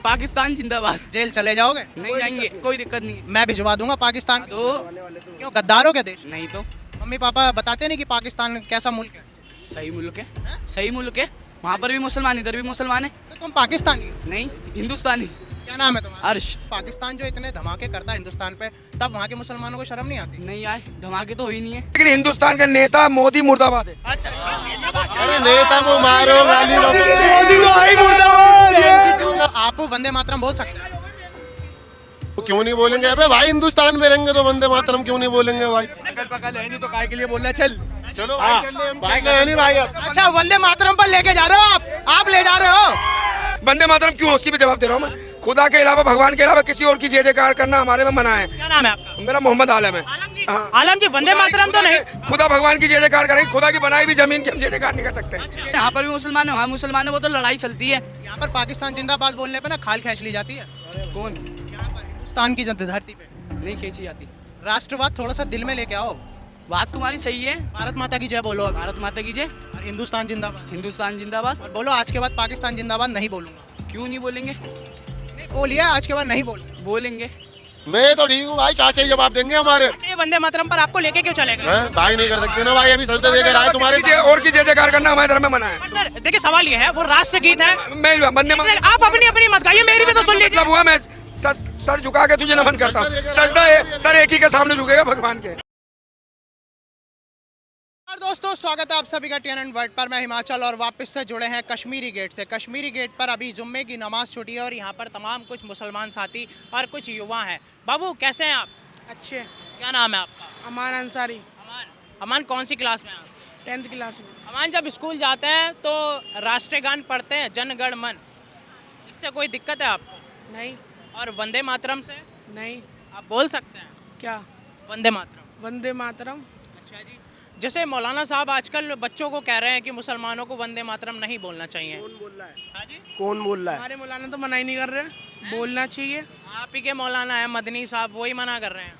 पाकिस्तान जिंदाबाद। जेल चले जाओगे? नहीं जाएंगे, कोई दिक्कत नहीं। मैं भिजवा दूंगा पाकिस्तान। तो क्यों, गद्दार हो क्या देश? नहीं तो मम्मी पापा बताते नहीं कि पाकिस्तान कैसा मुल्क है? सही मुल्क है, सही मुल्क है। वहाँ पर भी मुसलमान, इधर भी मुसलमान है। तो तुम पाकिस्तानी हो? नहीं, हिंदुस्तानी। क्या नाम है तुम्हारा? अर्श। पाकिस्तान जो इतने धमाके करता है हिंदुस्तान पे, तब वहाँ के मुसलमानों को शर्म नहीं आती? नहीं आए, धमाके तो हो ही नहीं है। लेकिन हिंदुस्तान का नेता मोदी मुर्दाबाद है। अच्छा, अरे नेता को मारो, गाली मोदी तो आई मुर्दाबाद। आप वंदे मातरम बोल सकते हैं? क्यों नहीं बोलेंगे? अबे भाई हिंदुस्तान में रहेंगे तो वंदे मातरम क्यों नहीं बोलेंगे भाई? तो काय के लिए बोलना, चल चलो भाई, भाई नहीं भाई। अच्छा, वंदे मातरम पर लेके जा रहे हो आप ले जा रहे हो? वंदे मातरम क्यों, उसकी भी जवाब दे रहा हूँ मैं। खुदा के अलावा, भगवान के अलावा किसी और की जय जयकार करना हमारे में मना है। क्या नाम है आपका? मेरा मोहम्मद आलम है। आलम जी, वंदे मातरम तो नहीं। खुदा भगवान की जय जयकार करेंगे, खुदा की बनाई भी जमीन की हम जय जयकार नहीं कर सकते। यहाँ पर भी मुसलमान है, वहाँ मुसलमान है, वो तो लड़ाई चलती है। यहाँ पर पाकिस्तान जिंदाबाद बोलने पे ना खाल खींच ली जाती है। कौन? यहाँ पर हिंदुस्तान की धरती पे नहीं खींची जाती। राष्ट्रवाद थोड़ा सा दिल में लेके आओ। बात तुम्हारी सही है। भारत माता की जय बोलो अभी। भारत माता की जय, और हिंदुस्तान जिंदाबाद। हिंदुस्तान जिंदाबाद। और बोलो आज के बाद पाकिस्तान जिंदाबाद नहीं बोलूंगा। क्यों नहीं बोलेंगे? नहीं बोलिए, आज के बाद नहीं बोलूंगा। बोलेंगे। मैं तो ठीक हूँ भाई, चाचा ही जवाब देंगे हमारे। अच्छा, ये वंदे मातरम पर आपको लेके क्यों चले गए? हैं? भाई नहीं कर सकते ना भाई, अभी सजदे देकर आए तुम्हारे। और की जय जयकार करना हमारे धर्म में मना है। पर सर देखिए, सवाल ये है, वो राष्ट्रगीत है। मैं वंदे मातरम आप अपनी अपनी मत गाइए, मेरी भी तो सुन लीजिए। मतलब हुआ, मैं सर झुका के तुझे नमन करता हूँ। सजदा है, सर एक ही के सामने झुकेगा, भगवान के। और दोस्तों, स्वागत है आप सभी का TNN वर्ल्ड पर। मैं हिमाचल और वापस से जुड़े हैं कश्मीरी गेट से। कश्मीरी गेट पर अभी जुम्मे की नमाज छुटी है और यहाँ पर तमाम कुछ मुसलमान साथी और कुछ युवा हैं। बाबू कैसे हैं आप? अच्छे। क्या नाम है आपका? अमान अंसारी। अमान। अमान कौन सी क्लास में हैं आप? 10th क्लास में। अमान, जब स्कूल जाते हैं तो राष्ट्रीय गान पढ़ते हैं, जन गण मन, इससे कोई दिक्कत है आपको? नहीं। और वंदे मातरम से नहीं। आप बोल सकते हैं क्या? वंदे मातरम? वंदे मातरम। अच्छा जी। जैसे मौलाना साहब आजकल बच्चों को कह रहे हैं कि मुसलमानों को वंदे मातरम नहीं बोलना चाहिए। कौन बोल रहा है? हाँ जी, कौन बोल रहा है? हमारे मौलाना तो मना ही नहीं कर रहे, बोलना चाहिए। आप ही के मौलाना है मदनी साहब, वही मना कर रहे हैं।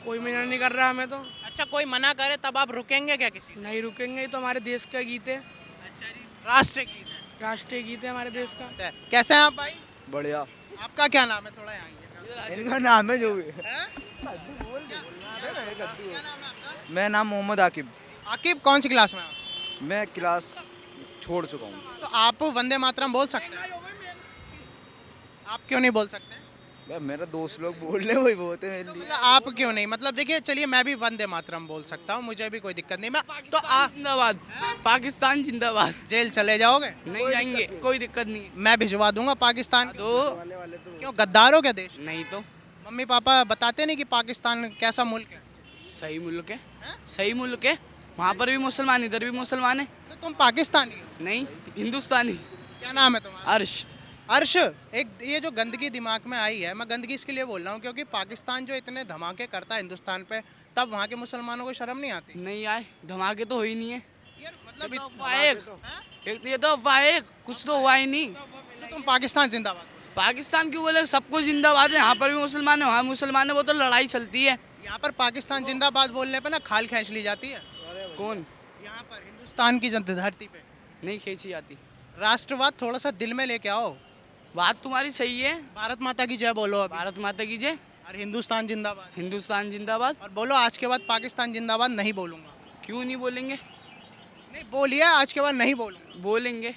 कोई मना नहीं कर रहा हमें तो। अच्छा, कोई मना करे तब आप रुकेंगे क्या किसी? नहीं रुकेंगे, ये तो हमारे देश का गीत है, अच्छा जी, राष्ट्रीय गीत है। राष्ट्रीय गीत है हमारे देश का। कैसे हैं आप भाई? बढ़िया। आपका क्या नाम है? थोड़ा यहाँ आइए। इनका नाम है जो भी। हैं? क्या नाम है आपका? मैं नाम मोहम्मद आकिब। आकिब, कौन सी क्लास में आप? मैं क्लास छोड़ चुका हूँ। तो आप वंदे मातरम बोल सकते हैं? आप क्यों नहीं बोल सकते? मेरा दोस्त लोग बोल रहे वही बोलते हैं मेरे लिए। मतलब आप क्यों नहीं? मतलब देखिए, चलिए मैं भी वंदे मातरम बोल सकता हूँ, मुझे भी कोई दिक्कत नहीं। मैं तो जिंदाबाद, पाकिस्तान जिंदाबाद। जेल चले जाओगे? नहीं जाएंगे, कोई दिक्कत नहीं। मैं भिजवा दूंगा पाकिस्तान। तो क्यों, गद्दार हो क्या देश? नहीं तो मम्मी पापा बताते नहीं कि पाकिस्तान कैसा मुल्क है? सही मुल्क है, सही मुल्क है। वहाँ पर भी मुसलमान, इधर भी मुसलमान है। तो तुम पाकिस्तानी हो? नहीं, हिंदुस्तानी। क्या नाम है तुम्हारा? अर्श। अर्श। एक ये जो गंदगी दिमाग में आई है, मैं गंदगी इसके लिए बोल रहा हूँ क्योंकि पाकिस्तान जो इतने धमाके करता है हिंदुस्तान पे, तब वहाँ के मुसलमानों को शर्म नहीं आती? नहीं आए, धमाके तो हो ही नहीं है। यार मतलब ये तो अफवाह है। एक ये तो अफवाह है, कुछ तो हुआ ही नहीं। तो तुम पाकिस्तान जिंदाबाद। पाकिस्तान क्यों बोले? सबको जिंदाबाद है। यहाँ पर भी मुसलमान है, वहाँ मुसलमान है, वो तो लड़ाई चलती है। यहाँ पर पाकिस्तान जिंदाबाद बोलने पे ना खाल खींच ली जाती है। कौन? यहाँ पर हिंदुस्तान की धरती पे नहीं खींची जाती। राष्ट्रवाद थोड़ा सा दिल में लेके आओ। बात तुम्हारी सही है। भारत माता की जय बोलो अभी। भारत माता की जय, और हिंदुस्तान जिंदाबाद। हिंदुस्तान जिंदाबाद। और बोलो आज के बाद पाकिस्तान जिंदाबाद नहीं बोलूंगा। क्यों नहीं बोलेंगे? नहीं बोलिए, आज के बाद नहीं बोलूंगा। बोलेंगे।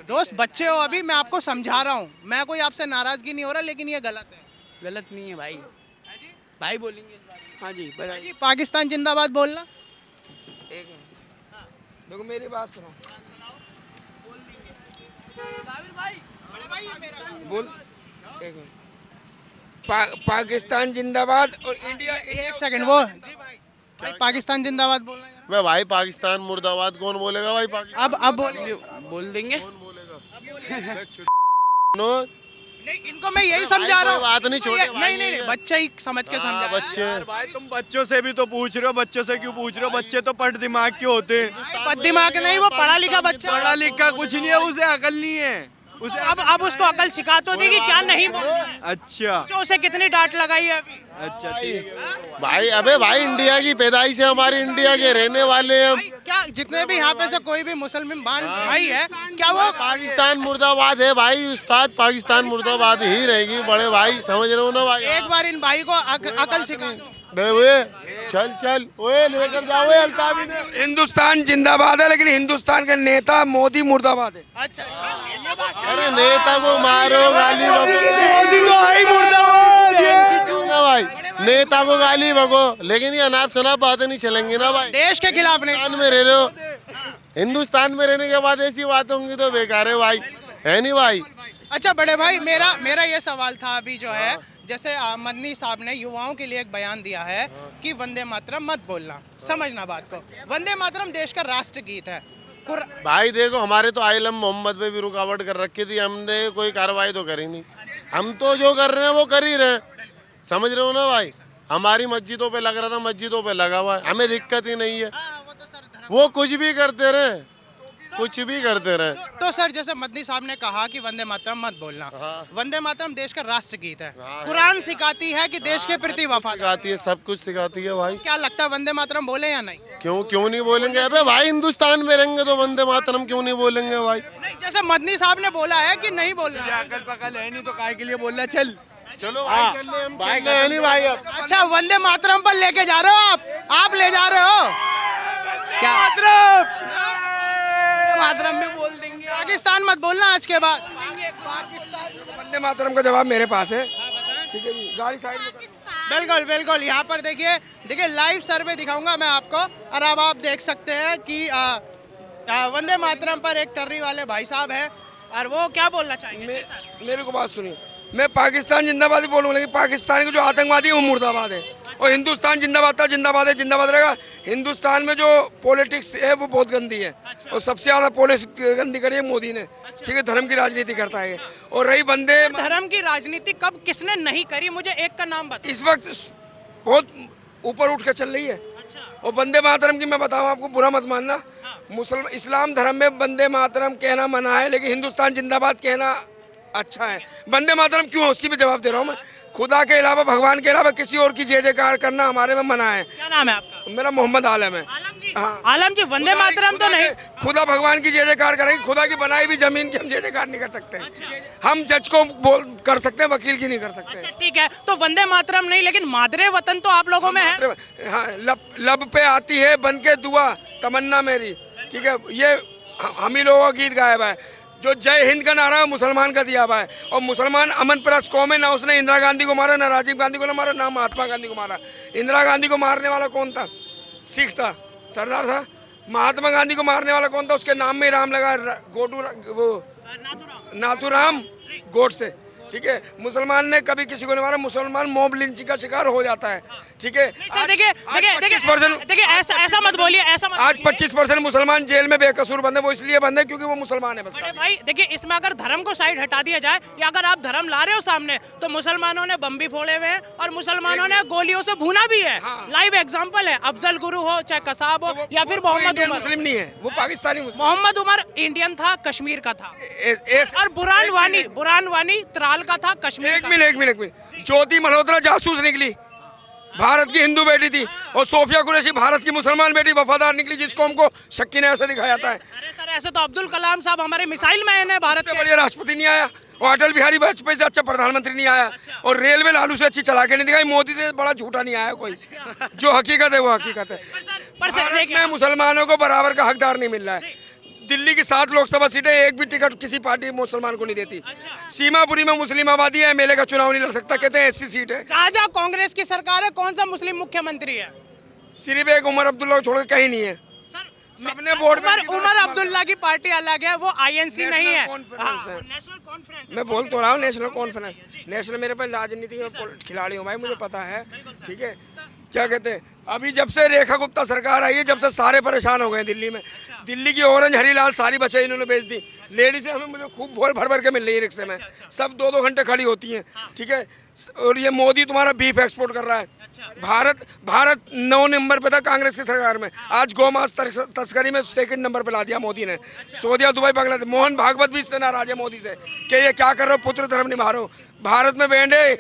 दोस्त बच्चे हो अभी, मैं आपको समझा रहा हूँ, मैं कोई आपसे नाराजगी नहीं हो रहा, लेकिन ये गलत है। गलत नहीं है भाई, है जी? भाई बोलेंगे इस बात। हाँ जी, है जी, पाकिस्तान जिंदाबाद बोलना। एक मिनट, देखो मेरी बात सुनो। बोल। एक मिनट। पाकिस्तान जिंदाबाद और इंडिया। एक सेकंड, वो जी भाई पाकिस्तान जिंदाबाद बोलना है। मैं भाई पाकिस्तान मुर्दाबाद कौन बोलेगा भाई? पाकिस्तान अब बोलिए। बोल देंगे। नो, नहीं, इनको मैं यही समझा रहा हूँ। बात नहीं, छोटे नहीं नहीं नहीं, बच्चे ही समझ के समझा। बच्चे भाई तुम बच्चों से भी तो पूछ रहे हो, बच्चों से क्यों पूछ रहे हो? बच्चे तो पढ़ दिमाग के होते हैं। पद दिमाग नहीं, वो पढ़ा लिखा बच्चा। पढ़ा लिखा कुछ नहीं है, उसे अकल नहीं है उसे। अब उसको अकल सिखा तो देगी क्या नहीं बोलना है। अच्छा, बच्चों से कितनी डांट लगाई है अभी। अच्छा ठीक है। भाई अबे भाई इंडिया की पैदाइश है हमारी, इंडिया के रहने वाले हैं हम। भाई, क्या जितने भी यहाँ पे से कोई भी मुसलमान भाई है क्या वो पाकिस्तान मुर्दाबाद है भाई, उस्ताद पाकिस्तान मुर्दाबाद ही रहेगी बड़े भाई, समझ रहे हो ना भाई। एक बार इन भाई को अकल सिखा दो। बे ओए चल चल ओए लेकर जाओ ओए अल्ताफ इन्हें। हिंदुस्तान जिंदाबाद है, लेकिन हिंदुस्तान के नेता मोदी मुर्दाबाद है। अच्छा अरे नेता को मारो गाली मोदी तो है ही मुर्दाबाद। ना भाई, नेता को गाली भगो, लेकिन ये अनाप शनाप बातें नहीं चलेंगी ना भाई। देश के खिलाफ नहीं। हिंदुस्तान में रह रहे हो, हिंदुस्तान में रहने के बाद ऐसी बात होंगी तो बेकार है भाई, है नहीं भाई। अच्छा बड़े भाई, मेरा ये सवाल था अभी जो है, जैसे मदनी साहब ने युवाओं के लिए एक बयान दिया है कि वंदे मातरम मत बोलना, समझना बात को। वंदे मातरम देश का राष्ट्र गीत है। भाई देखो हमारे तो आइलम मोहम्मद पे भी रुकावट कर रखी थी, हमने कोई कार्रवाई तो करी नहीं। हम तो जो कर रहे हैं वो कर ही रहे हैं, समझ रहे हो ना भाई। हमारी मस्जिदों पे लग रहा था, मस्जिदों पे लगा हुआ है, हमें दिक्कत ही नहीं है। वो कुछ भी करते रहे, कुछ भी करते रहे। तो सर जैसे मदनी साहब ने कहा कि वंदे मातरम मत बोलना, वंदे मातरम देश का राष्ट्र गीत है, कुरान सिखाती है कि देश के प्रति वफादार। सिखाती है, सब कुछ सिखाती है भाई। क्या लगता है वंदे मातरम बोले या नहीं? क्यों नहीं बोलेंगे? अबे भाई हिंदुस्तान में रहेंगे तो वंदे मातरम क्यों नहीं बोलेंगे भाई। नहीं, जैसे मदनी साहब ने बोला है कि नहीं बोलना। अकल पकल है नहीं तो काय के लिए बोल रहा, चल चलो भाई चल ले, हम चल रहे हैं नहीं भाई अब। अच्छा वंदे मातरम पर लेके जा रहे हो आप ले जा रहे हो क्या? मातरम में बोल देंगे। पाकिस्तान मत बोलना आज के बाद। वंदे मातरम का जवाब मेरे पास है, ठीक है जी, गाड़ी साइड में कर। बिल्कुल बिल्कुल, यहाँ पर देखिए लाइव सर्वे दिखाऊंगा मैं आपको, और अब आप देख सकते हैं कि वंदे मातरम पर एक टर्री वाले भाई साहब है, और वो क्या बोलना चाहेंगे? मेरे को बात सुनिए, मैं पाकिस्तान जिंदाबाद ही बोलूँगा, लेकिन पाकिस्तान के जो आतंकवादी है वो मुर्दाबाद है, और हिंदुस्तान जिंदाबाद था, जिंदाबाद है, जिंदाबाद रहेगा। हिंदुस्तान में जो पॉलिटिक्स है वो बहुत गंदी है, और सबसे ज़्यादा पॉलिटिक्स गंदी करी है मोदी ने, ठीक है। धर्म की राजनीति करता है। और रही बंदे, धर्म की राजनीति कब किसने नहीं करी, मुझे एक का नाम बता। इस वक्त बहुत ऊपर उठ कर चल रही है। और वंदे मातरम की मैं बताऊँ आपको, बुरा मत मानना, मुसलमान इस्लाम धर्म में वंदे मातरम कहना मना है, लेकिन हिंदुस्तान जिंदाबाद कहना अच्छा है। वंदे मातरम क्यों, उसकी भी जवाब दे रहा हूँ मैं। खुदा के अलावा, भगवान के अलावा किसी और की जय जयकार करना हमारे में मना है। क्या नाम है आपका? मेरा मोहम्मद आलम है। हाँ। आलम जी, वंदे मातरम तो नहीं, खुदा भगवान की जय जयकार करेंगे, खुदा की बनाई हुई जमीन की हम जय जयकार नहीं कर सकते। हम जज को बोल कर सकते हैं, वकील की नहीं कर सकते। ठीक है, तो वंदे मातरम नहीं, लेकिन मादरे वतन तो आप लोगों में है। हाँ, लब पे आती है बन के दुआ तमन्ना मेरी, ठीक है। ये हम ही लोगों का गीत गाया हुआ है। जो जय हिंद का नारा है मुसलमान का दिया हुआ है, और मुसलमान अमन परस्त कौम है। ना उसने इंदिरा गांधी को मारा, ना राजीव गांधी को मारा, ना महात्मा गांधी को मारा। इंदिरा गांधी को मारने वाला कौन था? सिख था, सरदार था। महात्मा गांधी को मारने वाला कौन था? उसके नाम में राम लगा, नाथूराम गोडसे, ठीक है। मुसलमान ने कभी किसी को नहीं मारा। मुसलमान मॉब लिंचिंग का शिकार हो जाता है, ठीक है। देखिए ऐसा मत बोलिए, ऐसा मत। आज 25% मुसलमान जेल में बेकसूर बंद है। वो इसलिए बंद है क्योंकि वो मुसलमान है बस। अरे भाई देखिए, इसमें अगर धर्म को साइड हटा दिया जाए, या अगर आप धर्म ला रहे हो सामने, तो मुसलमानों ने बम भी फोड़े हुए हैं, और मुसलमानों ने गोलियों से भूना भी है। लाइव एग्जांपल है, अफजल गुरु हो, चाहे कसाब हो, या फिर मोहम्मद उमर। मुस्लिम नहीं है, वो पाकिस्तानी मुस्लिम। मोहम्मद उमर इंडियन था, कश्मीर का था। और बुरहान वानी त्राल का था, कश्मीर। एक मिनट, ज्योति मल्होत्रा जासूस निकली, भारत की हिंदू बेटी थी, और सोफिया कुरैशी भारत की मुसलमान बेटी वफादार निकली, जिसको हमको शक्की ने ऐसा दिखाया जाता है। अरे सर, ऐसे तो अब्दुल कलाम साहब हमारे मिसाइल मैन है भारत के। बढ़िया राष्ट्रपति नहीं आया, और अटल बिहारी वाजपेयी से अच्छा प्रधानमंत्री नहीं आया, और रेलवे लालू से अच्छी चला के नहीं दिखाई। मोदी से बड़ा झूठा नहीं आया कोई। जो हकीकत है वो हकीकत है। भारत में मुसलमानों को बराबर का हकदार नहीं मिल रहा है। दिल्ली की 7 लोकसभा सीटें, एक भी टिकट किसी पार्टी मुसलमान को नहीं देती। सीमापुरी में मुस्लिम आबादी है, एमएलए का चुनाव नहीं लड़ सकता, कहते हैं एससी सीट है। जहाँ कांग्रेस की सरकार है, कौन सा मुस्लिम मुख्यमंत्री है? सिर्फ एक उमर अब्दुल्ला को छोड़ के कहीं नहीं है। सबने वोट उमर अब्दुल्ला की पार्टी अलग है, वो आईएनसी नहीं है। नेशनल कॉन्फ्रेंस मैं बोल तो रहा हूँ, नेशनल कॉन्फ्रेंस। नेशनल मेरे पर राजनीति में खिलाड़ी हूँ भाई, मुझे पता है, ठीक है। क्या कहते हैं, अभी जब से रेखा गुप्ता सरकार आई है, जब से सारे परेशान हो गए दिल्ली में। दिल्ली की ऑरेंज हरीलाल सारी बच्चे इन्होंने बेच दी। लेडीज हमें मुझे खूब भर भर के मिल रही है रिक्शे में, सब 2-2 घंटे खड़ी होती हैं, ठीक है। और ये मोदी तुम्हारा बीफ एक्सपोर्ट कर रहा है। भारत 9 नंबर पे था कांग्रेस की सरकार में, आज गौमांस तस्करी में 2nd नंबर पे ला दिया मोदी ने। सऊदीया, दुबई, बांग्लादेश। मोहन भागवत भी इससे नाराज है मोदी से कि ये क्या कर रहे हो, पुत्र धर्म निभा रहे हो। भारत में बैंड है,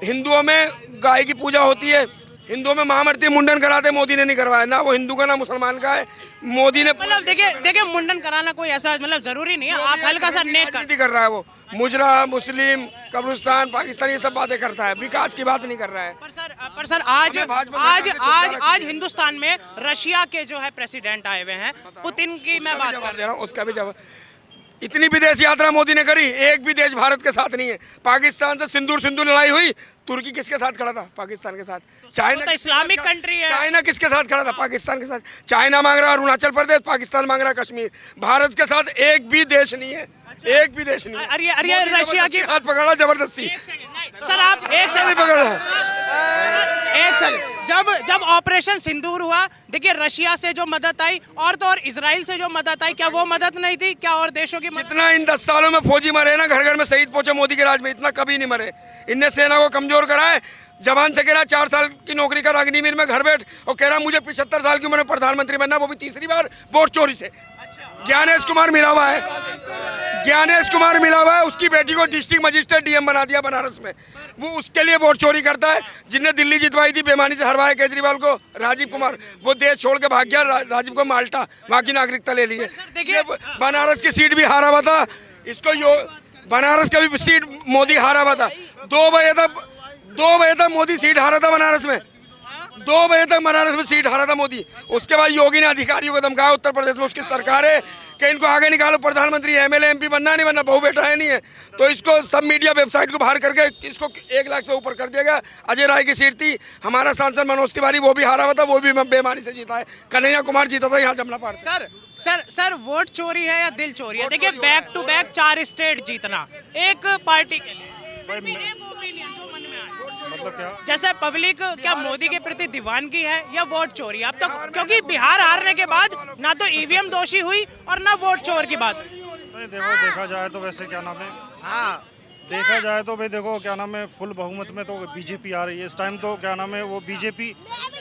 हिंदुओं में गाय की पूजा होती है, हिंदुओं में महामूर्ति मुंडन कराते, मोदी ने नहीं करवाया। ना वो हिंदू का ना मुसलमान का है, मोदी ने मतलब देखिए मुंडन कराना कोई ऐसा मतलब जरूरी नहीं है, आप हल्का सा नेक कर राजनीति कर रहा है। वो मुजरा, मुस्लिम, कब्रिस्तान, पाकिस्तान, ये सब बातें करता है, विकास की बात नहीं कर रहा है। पर सर आज हमें भाजपा आज सरकार पे आज चिंता आज हिंदुस्तान में रशिया के जो है प्रेसिडेंट आए हुए हैं, पुतिन की मैं बात कर दे रहा हूँ, उसका भी जवाब। इतनी विदेश यात्रा मोदी ने करी, एक भी देश भारत के साथ नहीं है। पाकिस्तान से सिंदूर लड़ाई हुई, तुर्की किसके साथ खड़ा था? पाकिस्तान के साथ। चाइना तो इस्लामिक कंट्री है। चाइना किसके साथ खड़ा था? पाकिस्तान के साथ। चाइना मांग रहा है अरुणाचल प्रदेश, पाकिस्तान मांग रहा है कश्मीर। भारत के साथ एक भी देश नहीं है, एक भी देश नहीं है। अरे रशिया की हाथ पकड़ा जबरदस्ती। सर आप एक नहीं सेकंड पकड़ रहा। एक सेकंड, जब ऑपरेशन सिंदूर हुआ, देखिए रशिया से जो मदद आई और तो और इजराइल से जो मदद आई, क्या वो मदद नहीं थी? क्या और देशों की मदद? जितना इन 10 सालों में फौजी मरे ना, घर घर में शहीद पहुंचे मोदी के राज में, इतना कभी नहीं मरे। इनने सेना को कमजोर करा है। जवान से कह रहा 4 साल की नौकरी कर, अग्निवीर में घर बैठ, और कह रहा मुझे 75 साल की उम्र में प्रधानमंत्री बनना, वो भी तीसरी बार वोट चोरी से। ज्ञानेश कुमार मिला हुआ है, ज्ञानेश कुमार मिला हुआ है, उसकी बेटी को डिस्ट्रिक्ट मजिस्ट्रेट डीएम बना दिया बनारस में। वो उसके लिए वोट चोरी करता है। जिनने दिल्ली जितवाई थी, बेमानी से हरवाया केजरीवाल को, राजीव कुमार, वो देश छोड़ के भाग गया। राजीव को माल्टा, वहाँ की नागरिकता ले ली है। देखिए बनारस की सीट भी हारा हुआ था, इसको बनारस का भी सीट मोदी हारा हुआ था। 2 बजे तक मोदी सीट हारा था बनारस में। 2 बजे तक बनारस में सीट हारा था मोदी। उसके बाद योगी ने अधिकारियों को धमकाया, उत्तर प्रदेश में उसकी सरकार है कि इनको आगे निकालो, प्रधानमंत्री एमएलए एमपी बनना नहीं बनना, बहू बेटा है नहीं है। तो इसको सब मीडिया वेबसाइट को बाहर करके इसको 1 लाख से ऊपर कर दिया गया। अजय राय की सीट थी, हमारा सांसद मनोज तिवारी वो भी हारा हुआ था, वो भी बेमानी से जीता है। कन्हैया कुमार जीता था यहाँ जमना पार से। सर वोट चोरी है या दिल चोरी है? देखिए बैक टू बैक 4 स्टेट जीतना एक पार्टी के लिए, एक ओपिनियन जो मन में आए, मतलब क्या? जैसे पब्लिक क्या मोदी के प्रति दीवानगी है या वोट चोरी? अब तक क्योंकि बिहार हारने के बाद ना तो ईवीएम दोषी हुई और ना वोट चोर की बात। नहीं देखो, देखा जाए तो वैसे क्या नाम है, हाँ देखा जाए तो भाई देखो क्या नाम है, फुल बहुमत में तो बीजेपी आ रही है इस टाइम। तो क्या नाम है, वो बीजेपी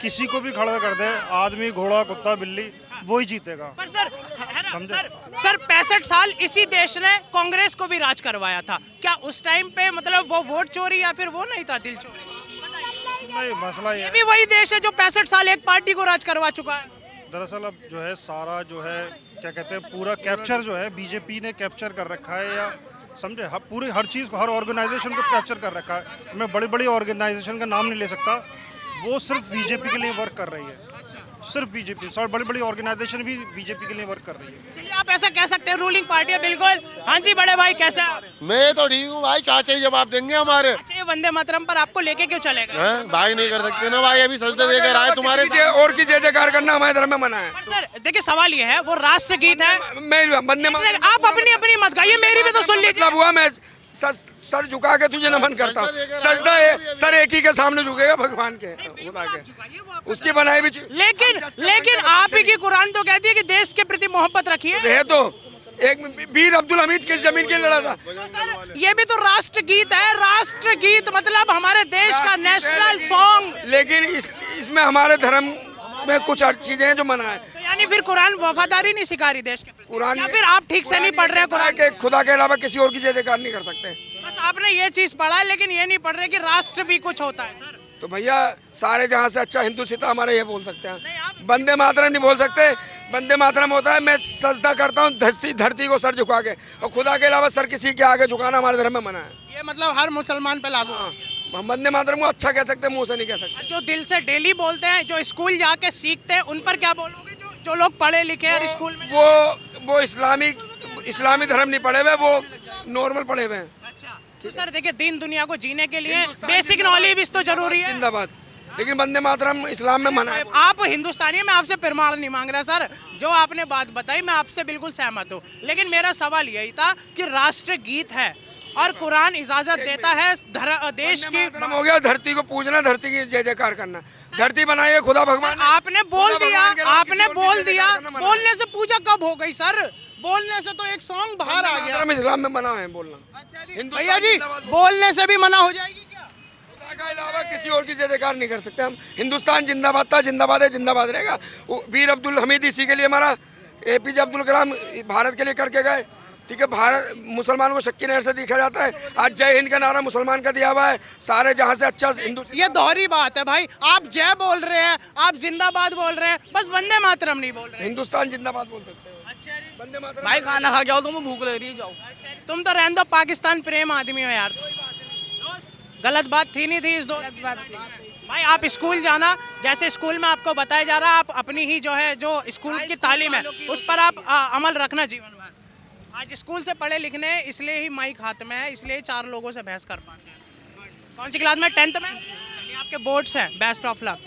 किसी को भी खड़ा कर दे, आदमी घोड़ा कुत्ता बिल्ली, वो ही जीतेगा। पर सर 65 साल इसी देश ने कांग्रेस को भी राज करवाया था, क्या उस टाइम पे मतलब वो वोट चोरी या फिर वो नहीं था दिल चोरी? नहीं, मसला ये भी वही देश है जो 65 साल एक पार्टी को राज करवा चुका है। दरअसल अब जो है सारा जो है क्या कहते हैं, पूरा कैप्चर जो है बीजेपी ने कैप्चर कर रखा है, या समझे पूरी हर चीज़ को, हर ऑर्गेनाइजेशन को कैप्चर कर रखा है। मैं बड़ी बड़ी ऑर्गेनाइजेशन का नाम नहीं ले सकता, वो सिर्फ बीजेपी के लिए वर्क कर रही है, सिर्फ बीजेपी। और बड़ी बड़ी ऑर्गेनाइजेशन भी बीजेपी के लिए वर्क कर रही है। चलिए आप ऐसा कह सकते हैं, रूलिंग पार्टी है बिल्कुल। हाँ जी बड़े भाई कैसे हैं आप? मैं तो ठीक हूँ भाई, चाचा ही जवाब देंगे हमारे। अच्छा ये वंदे मातरम पर आपको लेके क्यों चलेगा? भाई नहीं कर सकते ना भाई, अभी सजदे देकर आए तुम्हारे। और की जय जयकार करना हमारे धर्म में मना है। पर सर देखिए सवाल ये है, वो राष्ट्र गीत है, मैं बंदे आप अपनी अपनी मत गाइए, मेरी भी तो सुन लीजिए। मतलब हुआ मैं सर झुका के तुझे नमन करता हूँ। सजदा है सर एक ही के सामने झुकेगा, भगवान के, खुदा के, उसकी बनाई भी। लेकिन आप ही की कुरान तो कहती है कि देश के प्रति मोहब्बत रखिए। रहे तो एक वीर अब्दुल हमीद किस जमीन के लड़ा था? तो सर ये भी तो राष्ट्र गीत है, राष्ट्र गीत मतलब हमारे देश का नेशनल सॉन्ग। लेकिन इसमें हमारे धर्म में कुछ चीजें हैं जो मना है। तो यानी फिर कुरान वफादारी नहीं सिखा रही देश के प्रति? कुरान या फिर आप ठीक से नहीं पढ़ रहे हैं कुरान के? खुदा के अलावा किसी और की जय जयकार नहीं कर सकते। बस आपने ये चीज पढ़ा है, लेकिन ये नहीं पढ़ रहे कि राष्ट्र भी कुछ होता है। सर तो भैया सारे जहाँ से अच्छा हिंदू सीता हमारे ये बोल सकते हैं, वंदे मातरम नहीं बोल सकते। वंदे मातरम होता है मैं सजदा करता हूँ धरती को सर झुका के, और खुदा के अलावा सर किसी के आगे झुकाना हमारे धर्म में मना है। ये मतलब हर मुसलमान पे लागू है। हम वंदे मातरम को अच्छा कह सकते हैं, मुंह से नहीं कह सकते। जो दिल से डेली बोलते हैं, जो स्कूल जाके सीखते हैं, उन पर क्या बोलोगे? जो लोग पढ़े लिखे हैं स्कूल में, वो इस्लामी धर्म नहीं पढ़े हुए, वो नॉर्मल पढ़े हुए हैं। तो सर देखिए दीन दुनिया को जीने के लिए बेसिक नॉलेज तो जरूरी है। जिंदाबाद। लेकिन वंदे मातरम इस्लाम में मना है। आप हिंदुस्तानी, मैं आपसे प्रमाण नहीं मांग रहा सर, जो आपने बात बताई मैं आपसे बिल्कुल सहमत हूँ, लेकिन मेरा सवाल यही था कि राष्ट्र गीत है और कुरान इजाजत देता है देश की। हो गया धरती को पूजना, धरती की जय जयकार करना, धरती बनाई है खुदा भगवान। आपने बोल दिया, बोलने से पूजा कब हो गई सर? बोलने से तो एक सॉन्ग बाहर आ गया। इस्लाम में मना है बोलना। भैया जी बोलने से भी मना हो जाएगी क्या? खुदा के अलावा किसी और की जय जयकार नहीं कर सकते हम। हिंदुस्तान जिंदाबाद था, जिंदाबाद है, जिंदाबाद रहेगा। वीर अब्दुल हमीद इसी के लिए मरा, APJ अब्दुल कलाम भारत के लिए करके गए, ठीक है, भारत मुसलमानों को शक्की नहर से देखा जाता है। आज जय हिंद का नारा मुसलमान का दिया हुआ है, सारे जहां से अच्छा हिंदू। ये दोहरी बात है भाई, आप जय बोल रहे हैं, आप जिंदाबाद बोल रहे हैं, बस वंदे मातरम नहीं बोल रहे। हिंदुस्तान जिंदाबाद बोल सकते हो। अच्छा रे। वंदे मातरम। भाई खाना खा के आओ, तुम्हें भूख लग रही है, जाओ। अच्छा रे। तुम तो रहने दो, पाकिस्तान प्रेम आदमी हो यार। गलत बात थी नहीं थी इस दोस्त भाई। आप स्कूल जाना, जैसे स्कूल में आपको बताया जा रहा है, आप अपनी ही जो है जो स्कूल की तालीम है उस पर आप अमल रखना जीवन भर। आज स्कूल से पढ़े लिखने इसलिए ही माइक हाथ में है, इसलिए 4 लोगों से बहस कर पाते हैं। कौन सी क्लास में? 10th में। चलिए, आपके बोर्ड्स हैं, बेस्ट ऑफ लक।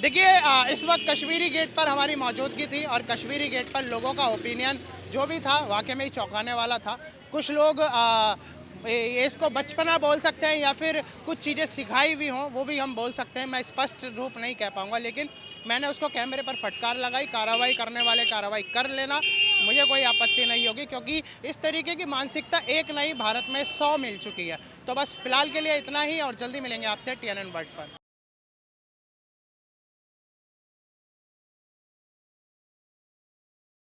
देखिए इस वक्त कश्मीरी गेट पर हमारी मौजूदगी थी और कश्मीरी गेट पर लोगों का ओपिनियन जो भी था वाकई में ही चौंकाने वाला था। कुछ लोग इसको बचपना बोल सकते हैं या फिर कुछ चीज़ें सिखाई हुई हों, वो भी हम बोल सकते हैं। मैं स्पष्ट रूप नहीं कह पाऊँगा, लेकिन मैंने उसको कैमरे पर फटकार लगाई। कार्रवाई करने वाले कार्रवाई कर लेना, मुझे कोई आपत्ति नहीं होगी, क्योंकि इस तरीके की मानसिकता एक नहीं भारत में 100 मिल चुकी है। तो बस फिलहाल के लिए इतना ही और जल्दी मिलेंगे आपसे TNN वर्ल्ड पर।